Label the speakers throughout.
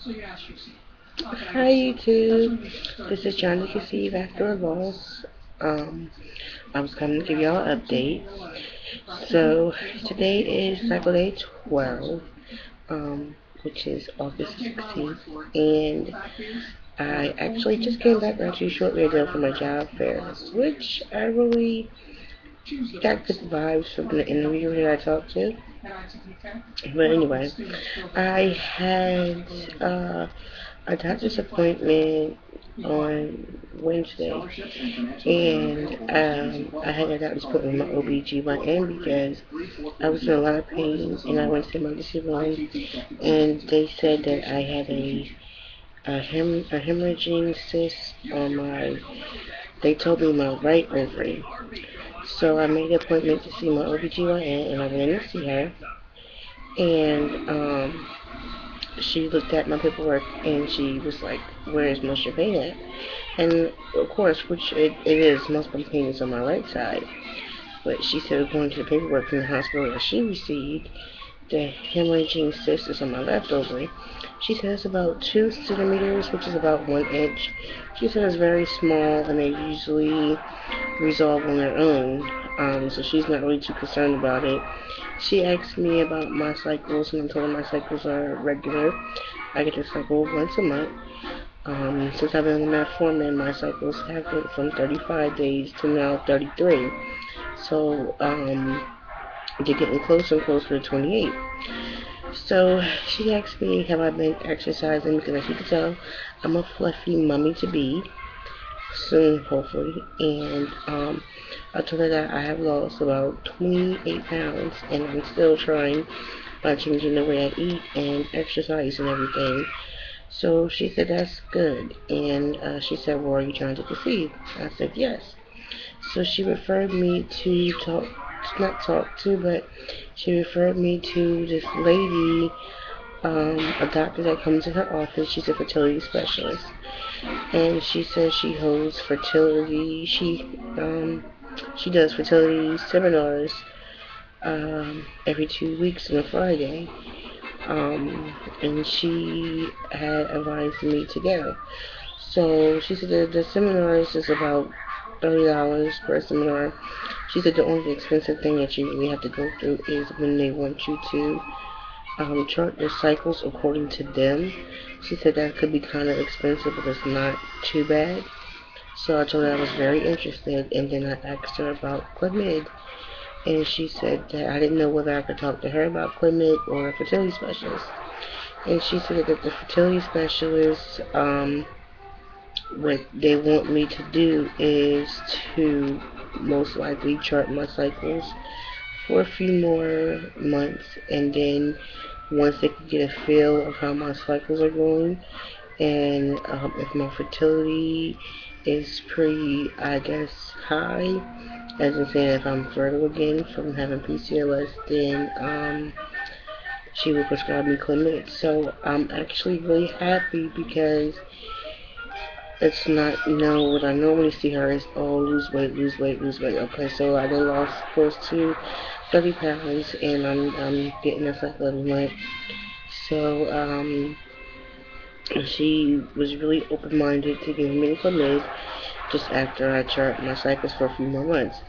Speaker 1: Hi YouTube, this is John to Conceive After a Loss. I was coming to give y'all an update. So today is cycle day 12, which is August 16th, and I actually just came back not too shortly ago from my job fair, which I really got good vibes from the interviewer that I talked to. But anyway, I had a doctor's appointment on Wednesday, and I had a doctor's appointment with my obgyn because I was in a lot of pain, and I went to the emergency room, and they said that I had a hemorrhaging cyst on they told me my right ovary. So I made an appointment to see my OBGYN, and I went in to see her, and she looked at my paperwork, and she was like, "Where is most of your pain at?" And of course, which it is, most of my pain is on my right side. But she said, according to the paperwork from the hospital that she received, the hemorrhaging cyst is on my left ovary. She said it's about 2 centimeters, which is about 1 inch. She said it's very small, and they usually resolve on their own. So she's not really too concerned about it. She asked me about my cycles, and I told her my cycles are regular. I get to cycle once a month. Since I've been on metformin, my cycles have went from 35 days to now 33. So they're getting closer and closer to 28. So she asked me, have I been exercising, because as you can tell, I'm a fluffy mummy to be soon, hopefully. And I told her that I have lost about 28 pounds, and I'm still trying by changing the way I eat and exercise and everything. So she said that's good, and she said, well, are you trying to conceive? I said yes. So she referred me to but she referred me to this lady, a doctor that comes in her office. She's a fertility specialist, and she says she holds fertility. She does fertility seminars every 2 weeks on a Friday. And she had advised me to go. So she said that the seminars is about $30 per seminar. She said the only expensive thing that you really have to go through is when they want you to chart your cycles according to them. She said that could be kind of expensive, but it's not too bad. So I told her I was very interested, and then I asked her about Clomid, and she said that I didn't know whether I could talk to her about Clomid or a fertility specialist. And she said that the fertility specialist, what they want me to do is to most likely chart my cycles for a few more months, and then once they can get a feel of how my cycles are going, and if my fertility is pretty, I guess, high, as in saying if I'm fertile again from having PCOS, then she will prescribe me Clomid. So I'm actually really happy because it's not, what I normally see her is, oh, lose weight, lose weight, lose weight. Okay, so I done lost close to 30 pounds, and I'm getting a cycle every month. So she was really open-minded to giving me Clomid just after I chart my cycles for a few more months.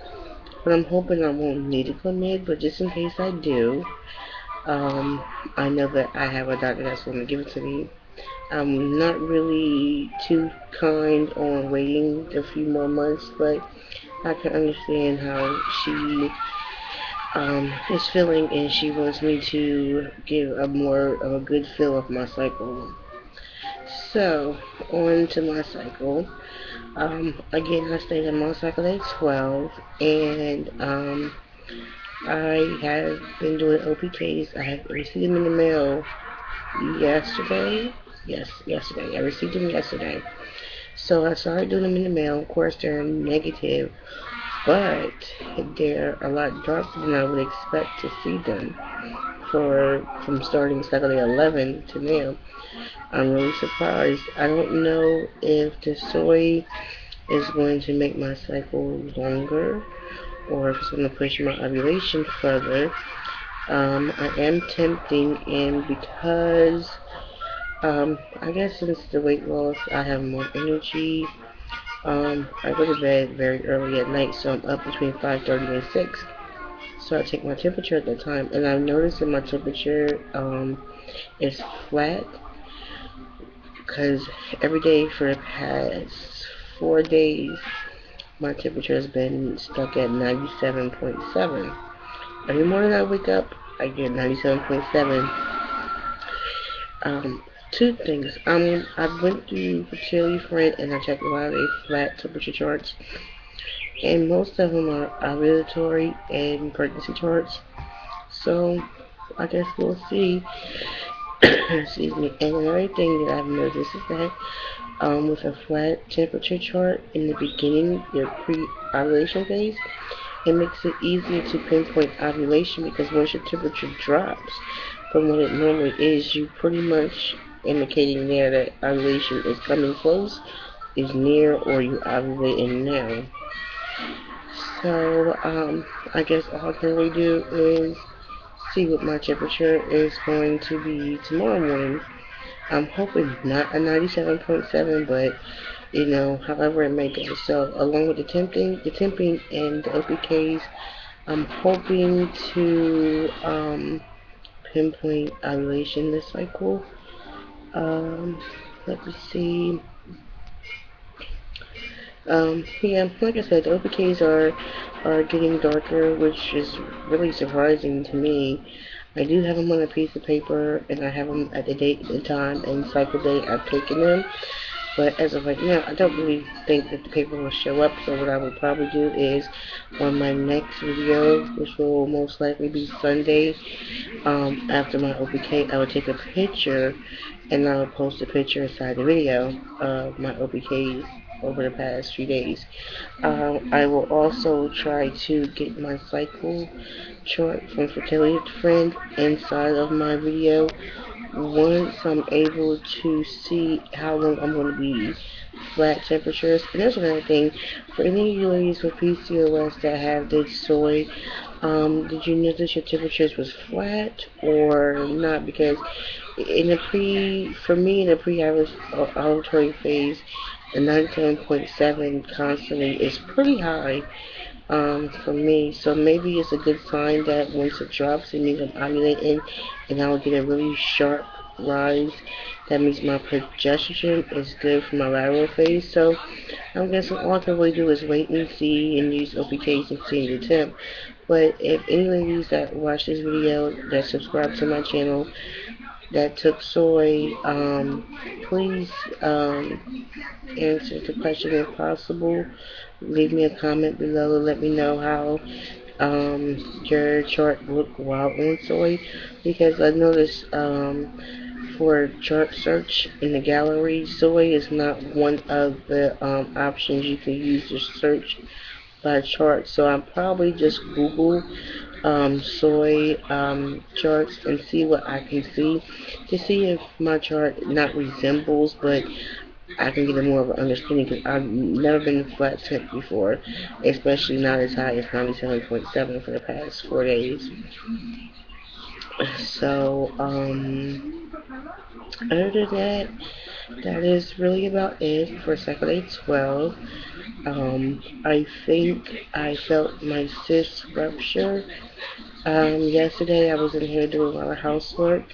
Speaker 1: But I'm hoping I won't need a Clomid, but just in case I do, I know that I have a doctor that's going to give it to me. I'm not really too kind on waiting a few more months, but I can understand how she is feeling, and she wants me to give a more of a good feel of my cycle. So, on to my cycle. Again, I stayed on my cycle day 12, and I have been doing OPKs. I have received them in the mail yesterday. Yes, yesterday. I received them yesterday. So I started doing them in the mail. Of course, they're negative, but they're a lot darker than I would expect to see them from starting Saturday 11 to now. I'm really surprised. I don't know if the soy is going to make my cycle longer, or if it's going to push my ovulation further. I am tempting, and because I guess since the weight loss, I have more energy. I go to bed very early at night, so I'm up between 5:30 and 6. So I take my temperature at that time, and I've noticed that my temperature is flat because every day for the past 4 days, my temperature has been stuck at 97.7. Every morning I wake up, I get 97.7. Two things. I went through fertility friend and I checked a lot of their flat temperature charts, and most of them are ovulatory and pregnancy charts. So I guess we'll see. Excuse me. And another thing that I've noticed is that with a flat temperature chart in the beginning, your pre-ovulation phase, it makes it easier to pinpoint ovulation because once your temperature drops from what it normally is, you pretty much indicating there that ovulation is coming close, is near, or you ovulating now. So I guess all I can really do is see what my temperature is going to be tomorrow morning. I'm hoping not a 97.7, but however it may go. So along with the temping and the OPKs, I'm hoping to pinpoint ovulation this cycle. Let me see. Yeah, like I said, the OPKs are getting darker, which is really surprising to me. I do have them on a piece of paper, and I have them at the date and time and cycle date I've taken them. But as of right now, I don't really think that the paper will show up. So what I would probably do is on my next video, which will most likely be Sunday, after my OPK, I will take a picture and I will post a picture inside the video of my OPKs over the past few days. I will also try to get my cycle chart from Fertility Friend inside of my video once I'm able to see how long I'm going to be flat temperatures. And there's another thing, for any of you ladies with PCOS that have did soy, did you notice your temperatures was flat or not? Because for me in the pre-ovulatory phase, the 97.7 constantly is pretty high for me. So maybe it's a good sign that once it drops, it means I'm ovulating and I'll get a really sharp rise. That means my progesterone is good for my lateral phase. So I'm guessing all I can really do is wait and see and use OPKs and see the temp. But if any ladies that watch this video that subscribe to my channel that took soy, please answer the question if possible. Leave me a comment below and let me know how your chart look while on soy, because I noticed for chart search in the gallery, soy is not one of the options you can use to search by chart. So I'll probably just Google soy charts and see what I can see to see if my chart not resembles, but I can get a more of an understanding because I've never been flat tip before, especially not as high as 97.7 for the past 4 days. So, other than that, that is really about it for Saturday 12. I think I felt my cyst rupture. Yesterday I was in here doing a lot of housework,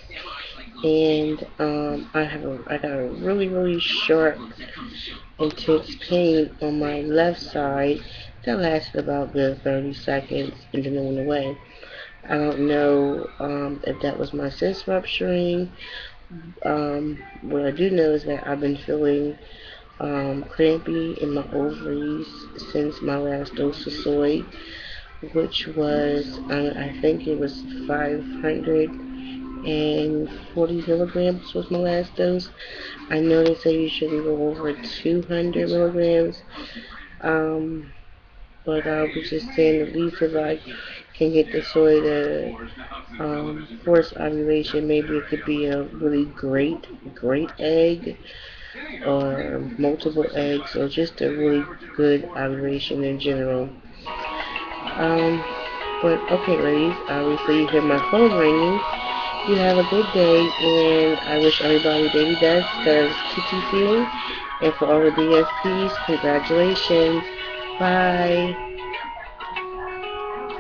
Speaker 1: and I got a really sharp, intense pain on my left side that lasted about good 30 seconds and then it went away. I don't know if that was my cyst rupturing. What I do know is that I've been feeling crampy in my ovaries since my last dose of soy, which was, I think it was 540 milligrams was my last dose. I know they say you shouldn't go over 200 milligrams, but I was just saying at least if I can get the soy to force ovulation, maybe it could be a really great egg or multiple eggs or just a really good ovulation in general. But okay, ladies, obviously you hear my phone ringing, You have a good day, and I wish everybody baby best does TTC. And for all the DSPs, congratulations. Bye.